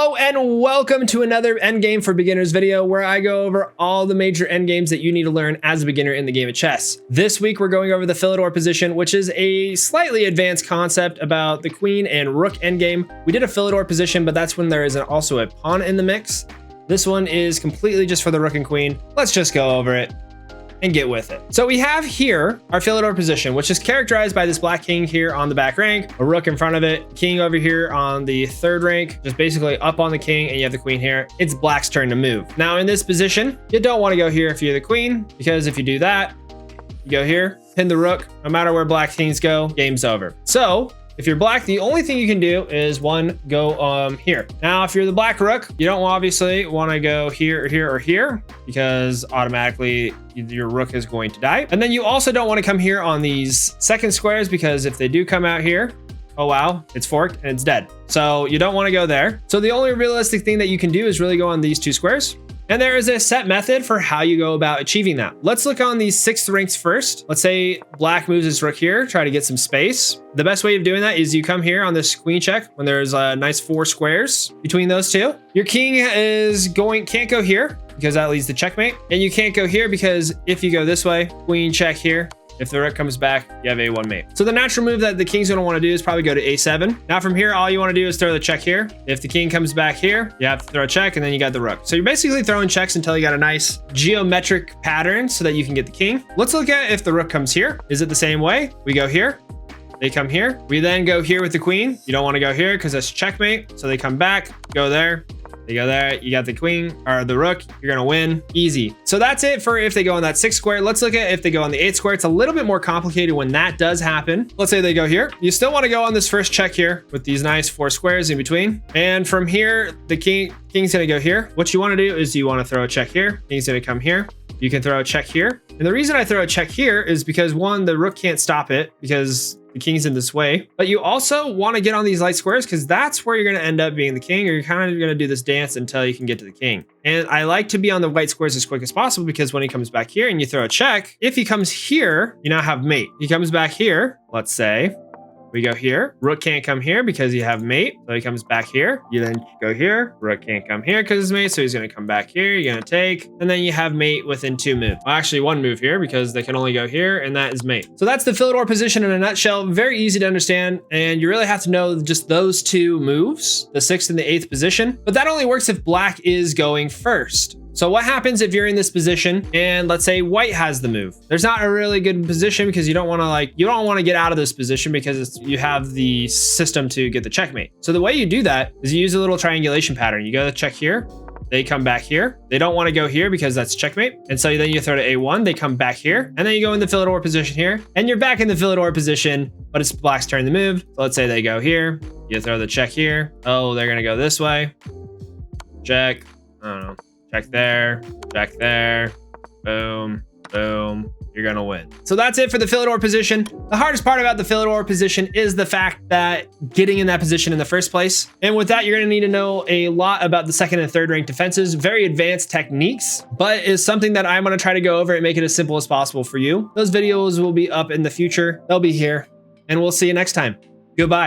Hello and welcome to another endgame for beginners video where I go over all the major endgames that you need to learn as a beginner in the game of chess. This week we're going over the Philidor position, which is a slightly advanced concept about the Queen and Rook endgame. We did a Philidor position, but that's when there is also a pawn in the mix. This one is completely just for the Rook and Queen. Let's just go over it and get with it. So we have here our Philidor position, which is characterized by this black king here on the back rank, a rook in front of it, king over here on the third rank, just basically up on the king, and you have the queen here. It's black's turn to move. Now in this position, you don't want to go here if you're the queen, because if you do that, you go here, pin the rook, no matter where black kings go, game's over. So if you're black, the only thing you can do is go here. Now, if you're the black rook, you don't obviously want to go here or here or here because automatically your rook is going to die. And then you also don't want to come here on these second squares because if they do come out here, oh wow, it's forked and it's dead. So you don't want to go there. So the only realistic thing that you can do is really go on these two squares. And there is a set method for how you go about achieving that. Let's look on these sixth ranks first. Let's say black moves his rook here, try to get some space. The best way of doing that is you come here on this queen check when there's a nice 4 squares between those two. Your king can't go here because that leads to checkmate. And you can't go here because if you go this way, queen check here. If the rook comes back, you have a1 mate. So the natural move that the king's gonna wanna do is probably go to a7. Now from here, all you wanna do is throw the check here. If the king comes back here, you have to throw a check and then you got the rook. So you're basically throwing checks until you got a nice geometric pattern so that you can get the king. Let's look at if the rook comes here. Is it the same way? We go here, they come here. We then go here with the queen. You don't wanna go here because that's checkmate. So they come back, go there. They go there, you got the queen or the rook, you're gonna win, easy. So that's it for if they go on that 6th square. Let's look at if they go on the 8th square. It's a little bit more complicated when that does happen. Let's say they go here. You still wanna go on this first check here with these nice 4 squares in between. And from here, the king's gonna go here. What you wanna do is you wanna throw a check here. King's gonna come here. You can throw a check here. And the reason I throw a check here is because one, the rook can't stop it because the king's in this way, but you also want to get on these light squares because that's where you're going to end up being the king, or you're kind of going to do this dance until you can get to the king. And I like to be on the white squares as quick as possible because when he comes back here and you throw a check, if he comes here, you now have mate. He comes back here, let's say, we go here. Rook can't come here because you have mate. So he comes back here. You then go here. Rook can't come here because it's mate. So he's going to come back here. You're going to take. And then you have mate within 2 moves. Well, actually 1 move here because they can only go here. And that is mate. So that's the Philidor position in a nutshell. Very easy to understand. And you really have to know just those 2 moves, the 6th and the 8th position. But that only works if black is going first. So what happens if you're in this position and let's say white has the move? There's not a really good position because you don't want to get out of this position because you have the system to get the checkmate. So the way you do that is you use a little triangulation pattern. You go to check here. They come back here. They don't want to go here because that's checkmate. And so then you throw to A1, they come back here. And then you go in the Philidor position here. And you're back in the Philidor position, but it's black's turn to move. So let's say they go here. You throw the check here. Oh, they're going to go this way. Check. I don't know. Check there, boom, boom, you're gonna win. So that's it for the Philidor position. The hardest part about the Philidor position is the fact that getting in that position in the first place. And with that, you're gonna need to know a lot about the 2nd and 3rd rank defenses, very advanced techniques, but is something that I'm gonna try to go over and make it as simple as possible for you. Those videos will be up in the future. They'll be here, and we'll see you next time. Goodbye.